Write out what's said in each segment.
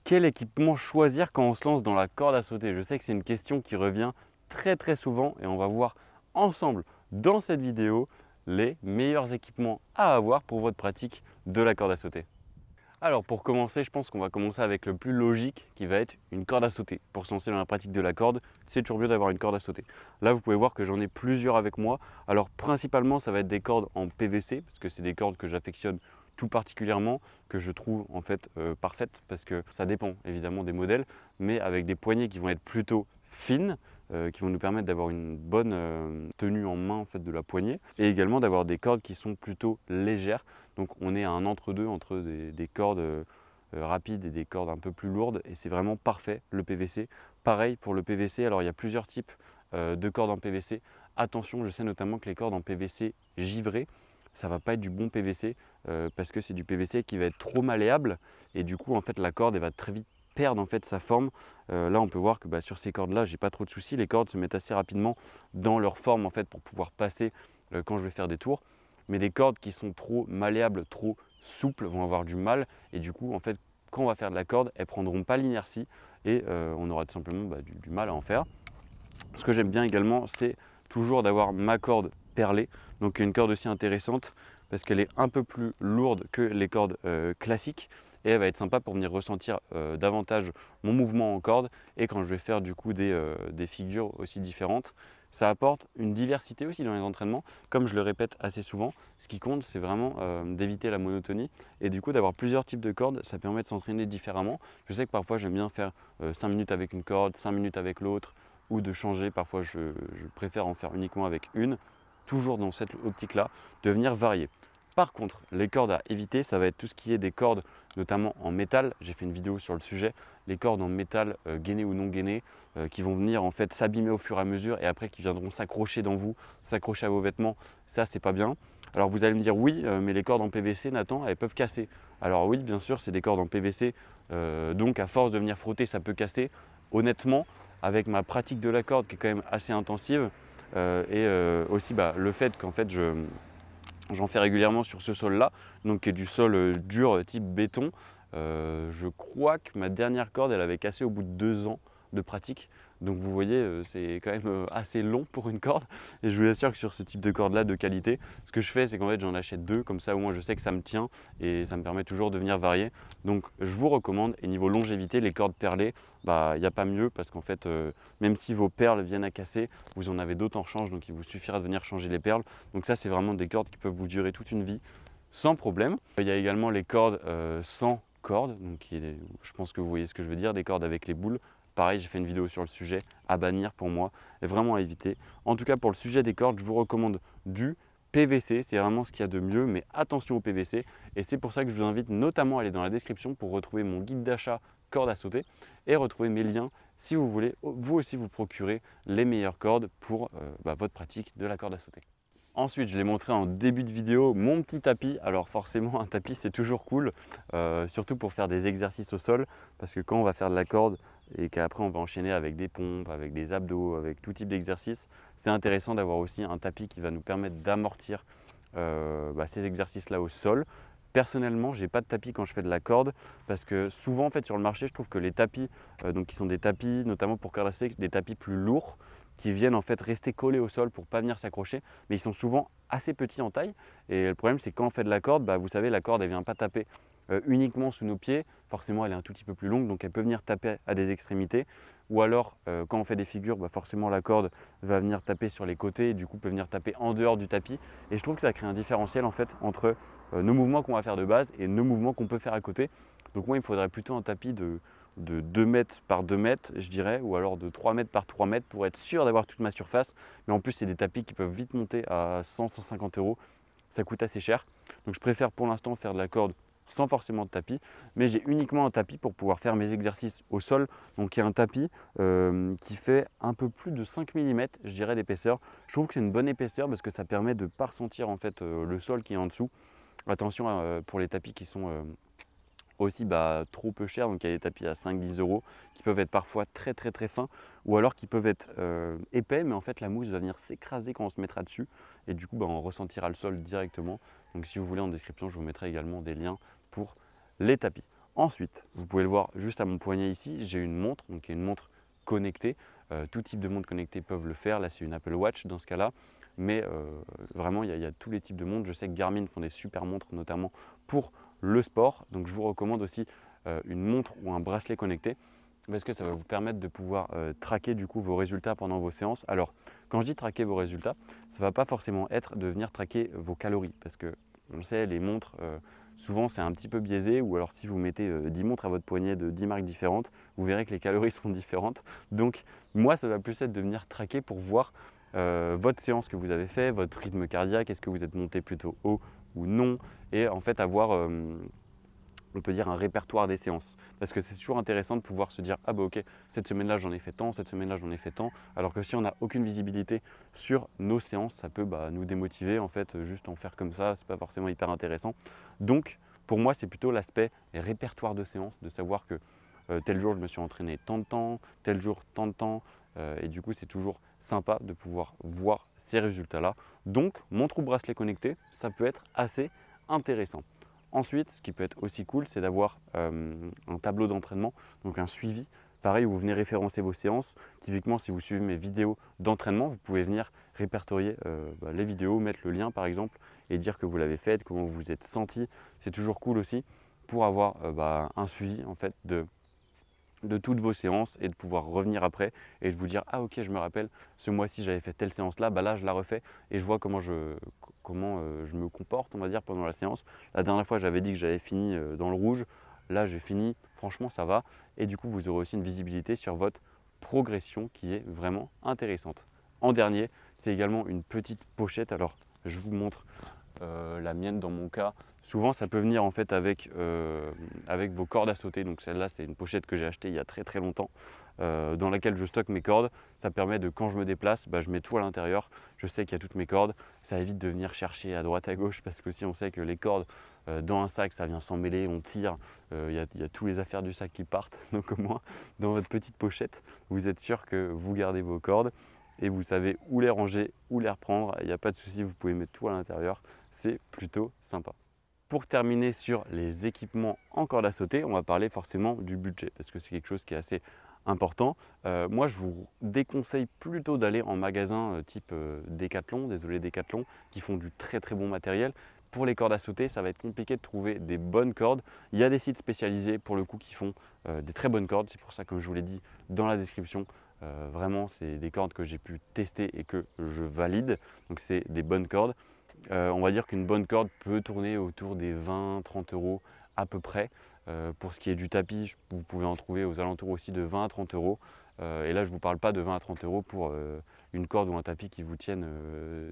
Quel équipement choisir quand on se lance dans la corde à sauter? Je sais que c'est une question qui revient très souvent et on va voir ensemble dans cette vidéo les meilleurs équipements à avoir pour votre pratique de la corde à sauter. Alors pour commencer, je pense qu'on va commencer avec le plus logique qui va être une corde à sauter. Pour se lancer dans la pratique de la corde, c'est toujours mieux d'avoir une corde à sauter. Là, vous pouvez voir que j'en ai plusieurs avec moi. Alors principalement, ça va être des cordes en PVC parce que c'est des cordes que j'affectionne tout particulièrement, que je trouve en fait parfaites parce que ça dépend évidemment des modèles, mais avec des poignées qui vont être plutôt fines, qui vont nous permettre d'avoir une bonne tenue en main en fait, de la poignée et également d'avoir des cordes qui sont plutôt légères. Donc on est à un entre-deux entre des cordes rapides et des cordes un peu plus lourdes et c'est vraiment parfait le PVC. Pareil pour le PVC, alors il y a plusieurs types de cordes en PVC. Attention, je sais notamment que les cordes en PVC givrées, ça ne va pas être du bon PVC parce que c'est du PVC qui va être trop malléable et du coup en fait la corde elle va très vite perdre en fait sa forme. Là on peut voir que sur ces cordes là j'ai pas trop de soucis, les cordes se mettent assez rapidement dans leur forme en fait pour pouvoir passer quand je vais faire des tours. Mais des cordes qui sont trop malléables, trop souples vont avoir du mal et du coup en fait quand on va faire de la corde elles prendront pas l'inertie et on aura tout simplement du mal à en faire. Ce que j'aime bien également c'est toujours d'avoir ma corde perlée, donc une corde aussi intéressante parce qu'elle est un peu plus lourde que les cordes classiques et elle va être sympa pour venir ressentir davantage mon mouvement en corde et quand je vais faire du coup des figures aussi différentes. Ça apporte une diversité aussi dans les entraînements, comme je le répète assez souvent. Ce qui compte, c'est vraiment d'éviter la monotonie et du coup d'avoir plusieurs types de cordes, ça permet de s'entraîner différemment. Je sais que parfois j'aime bien faire 5 minutes avec une corde, 5 minutes avec l'autre, ou de changer, parfois je préfère en faire uniquement avec une, toujours dans cette optique-là, de venir varier. Par contre, les cordes à éviter, ça va être tout ce qui est des cordes, notamment en métal. J'ai fait une vidéo sur le sujet. Les cordes en métal, gainées ou non gainées, qui vont venir en fait s'abîmer au fur et à mesure et après qui viendront s'accrocher dans vous, s'accrocher à vos vêtements. Ça, c'est pas bien. Alors vous allez me dire oui, mais les cordes en PVC, Nathan, elles peuvent casser. Alors oui, bien sûr, c'est des cordes en PVC, donc à force de venir frotter, ça peut casser. Honnêtement, avec ma pratique de la corde qui est quand même assez intensive et aussi le fait qu'en fait j'en fais régulièrement sur ce sol-là, donc qui est du sol dur type béton. Je crois que ma dernière corde, elle avait cassé au bout de 2 ans de pratique. Donc vous voyez, c'est quand même assez long pour une corde. Et je vous assure que sur ce type de corde-là de qualité, ce que je fais, c'est qu'en fait, j'en achète 2. Comme ça, au moins, je sais que ça me tient et ça me permet toujours de venir varier. Donc je vous recommande. Et niveau longévité, les cordes perlées, il n'y a pas mieux parce qu'en fait, même si vos perles viennent à casser, vous en avez d'autres en change. Donc il vous suffira de venir changer les perles. Donc ça, c'est vraiment des cordes qui peuvent vous durer toute une vie sans problème. Il y a également les cordes sans cordes, donc je pense que vous voyez ce que je veux dire, des cordes avec les boules. Pareil, j'ai fait une vidéo sur le sujet, à bannir pour moi, et vraiment à éviter. En tout cas, pour le sujet des cordes, je vous recommande du PVC, c'est vraiment ce qu'il y a de mieux, mais attention au PVC. Et c'est pour ça que je vous invite notamment à aller dans la description pour retrouver mon guide d'achat corde à sauter et retrouver mes liens si vous voulez vous aussi vous procurer les meilleures cordes pour votre pratique de la corde à sauter. Ensuite, je l'ai montré en début de vidéo, mon petit tapis. Alors forcément, un tapis, c'est toujours cool, surtout pour faire des exercices au sol. Parce que quand on va faire de la corde et qu'après on va enchaîner avec des pompes, avec des abdos, avec tout type d'exercices, c'est intéressant d'avoir aussi un tapis qui va nous permettre d'amortir ces exercices-là au sol. Personnellement, je n'ai pas de tapis quand je fais de la corde parce que souvent en fait sur le marché, je trouve que les tapis, qui sont des tapis notamment pour corde à sauter, des tapis plus lourds qui viennent en fait rester collés au sol pour ne pas venir s'accrocher, mais ils sont souvent assez petits en taille. Et le problème c'est que quand on fait de la corde, vous savez la corde elle ne vient pas taper uniquement sous nos pieds, forcément elle est un tout petit peu plus longue donc elle peut venir taper à des extrémités ou alors quand on fait des figures, forcément la corde va venir taper sur les côtés et du coup peut venir taper en dehors du tapis et je trouve que ça crée un différentiel en fait entre nos mouvements qu'on va faire de base et nos mouvements qu'on peut faire à côté. Donc moi il me faudrait plutôt un tapis de 2 mètres par 2 mètres je dirais ou alors de 3 mètres par 3 mètres pour être sûr d'avoir toute ma surface, mais en plus c'est des tapis qui peuvent vite monter à 100-150 €, ça coûte assez cher donc je préfère pour l'instant faire de la corde sans forcément de tapis, mais j'ai uniquement un tapis pour pouvoir faire mes exercices au sol. Donc il y a un tapis qui fait un peu plus de 5 mm, je dirais, d'épaisseur. Je trouve que c'est une bonne épaisseur parce que ça permet de ne pas ressentir en fait le sol qui est en dessous. Attention pour les tapis qui sont aussi trop peu chers, donc il y a des tapis à 5-10 € qui peuvent être parfois très fins ou alors qui peuvent être épais, mais en fait la mousse va venir s'écraser quand on se mettra dessus et du coup on ressentira le sol directement. Donc si vous voulez en description je vous mettrai également des liens pour les tapis. Ensuite, vous pouvez le voir juste à mon poignet ici, j'ai une montre, donc qui est une montre connectée. Tout type de montres connectées peuvent le faire. Là, c'est une Apple Watch dans ce cas-là. Mais vraiment, il y a tous les types de montres. Je sais que Garmin font des super montres, notamment pour le sport. Donc, je vous recommande aussi une montre ou un bracelet connecté parce que ça va vous permettre de pouvoir traquer du coup vos résultats pendant vos séances. Alors, quand je dis traquer vos résultats, ça ne va pas forcément être de venir traquer vos calories parce que, on le sait, les montres, souvent c'est un petit peu biaisé, ou alors si vous mettez 10 montres à votre poignet de 10 marques différentes, vous verrez que les calories sont différentes. Donc moi, ça va plus être de venir traquer pour voir votre séance que vous avez fait, votre rythme cardiaque, est-ce que vous êtes monté plutôt haut ou non, et en fait avoir on peut dire un répertoire des séances. Parce que c'est toujours intéressant de pouvoir se dire « Ah bah ok, cette semaine-là j'en ai fait tant, cette semaine-là j'en ai fait tant ». Alors que si on n'a aucune visibilité sur nos séances, ça peut nous démotiver en fait, juste en faire comme ça, c'est pas forcément hyper intéressant. Donc pour moi c'est plutôt l'aspect répertoire de séances, de savoir que tel jour je me suis entraîné tant de temps, tel jour tant de temps, et du coup c'est toujours sympa de pouvoir voir ces résultats-là. Donc montre ou bracelet connecté, ça peut être assez intéressant. Ensuite, ce qui peut être aussi cool, c'est d'avoir un tableau d'entraînement, donc un suivi. Pareil, où vous venez référencer vos séances. Typiquement, si vous suivez mes vidéos d'entraînement, vous pouvez venir répertorier les vidéos, mettre le lien par exemple et dire que vous l'avez fait, comment vous vous êtes senti. C'est toujours cool aussi pour avoir un suivi en fait de toutes vos séances et de pouvoir revenir après et de vous dire « Ah ok, je me rappelle, ce mois-ci j'avais fait telle séance là, là je la refais et je vois comment je me comporte, on va dire, pendant la séance. La dernière fois j'avais dit que j'avais fini dans le rouge, là j'ai fini, franchement ça va. » Et du coup vous aurez aussi une visibilité sur votre progression qui est vraiment intéressante. En dernier, c'est également une petite pochette. Alors je vous montre la mienne dans mon cas. Souvent ça peut venir en fait avec vos cordes à sauter. Donc celle-là c'est une pochette que j'ai achetée il y a très longtemps dans laquelle je stocke mes cordes. Ça permet de, quand je me déplace, je mets tout à l'intérieur. Je sais qu'il y a toutes mes cordes. Ça évite de venir chercher à droite à gauche parce que si on sait que les cordes dans un sac ça vient s'emmêler, on tire, il y a tous les affaires du sac qui partent. Donc au moins dans votre petite pochette vous êtes sûr que vous gardez vos cordes et vous savez où les ranger, où les reprendre. Il n'y a pas de souci, vous pouvez mettre tout à l'intérieur. C'est plutôt sympa. Pour terminer sur les équipements en corde à sauter, on va parler forcément du budget parce que c'est quelque chose qui est assez important. Moi, je vous déconseille plutôt d'aller en magasin type Decathlon, désolé Decathlon, qui font du très bon matériel. Pour les cordes à sauter, ça va être compliqué de trouver des bonnes cordes. Il y a des sites spécialisés pour le coup qui font des très bonnes cordes. C'est pour ça, comme je vous l'ai dit dans la description, vraiment c'est des cordes que j'ai pu tester et que je valide. Donc c'est des bonnes cordes. On va dire qu'une bonne corde peut tourner autour des 20-30 € à peu près. Pour ce qui est du tapis, vous pouvez en trouver aux alentours aussi de 20 à 30 €. Et là, je ne vous parle pas de 20 à 30 € pour une corde ou un tapis qui vous tienne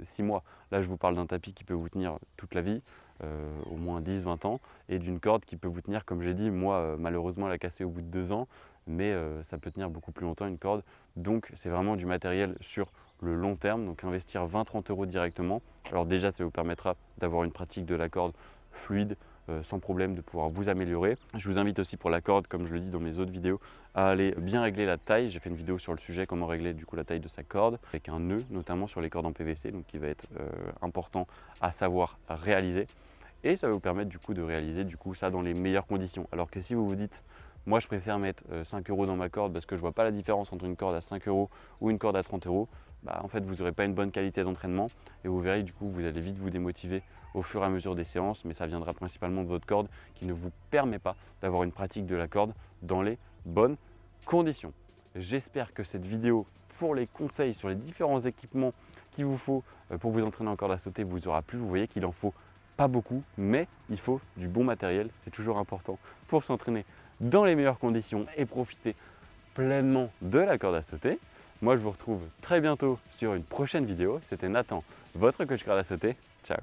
6 mois. Là, je vous parle d'un tapis qui peut vous tenir toute la vie, au moins 10-20 ans, et d'une corde qui peut vous tenir, comme j'ai dit, moi, malheureusement, elle a cassé au bout de 2 ans, mais ça peut tenir beaucoup plus longtemps une corde. Donc, c'est vraiment du matériel sur le long terme, donc investir 20-30 € directement. Alors déjà, ça vous permettra d'avoir une pratique de la corde fluide, sans problème, de pouvoir vous améliorer. Je vous invite aussi pour la corde, comme je le dis dans mes autres vidéos, à aller bien régler la taille. J'ai fait une vidéo sur le sujet, comment régler du coup la taille de sa corde, avec un nœud, notamment sur les cordes en PVC, donc qui va être important à savoir réaliser. Et ça va vous permettre du coup de réaliser ça dans les meilleures conditions. Alors que si vous vous dites, moi je préfère mettre 5 € dans ma corde parce que je ne vois pas la différence entre une corde à 5 € ou une corde à 30 €, en fait vous n'aurez pas une bonne qualité d'entraînement et vous verrez du coup vous allez vite vous démotiver au fur et à mesure des séances, mais ça viendra principalement de votre corde qui ne vous permet pas d'avoir une pratique de la corde dans les bonnes conditions. J'espère que cette vidéo pour les conseils sur les différents équipements qu'il vous faut pour vous entraîner en corde à sauter vous aura plu. Vous voyez qu'il en faut pas beaucoup, mais il faut du bon matériel, c'est toujours important pour s'entraîner dans les meilleures conditions et profiter pleinement de la corde à sauter. Moi, je vous retrouve très bientôt sur une prochaine vidéo. C'était Nathan, votre coach corde à sauter. Ciao!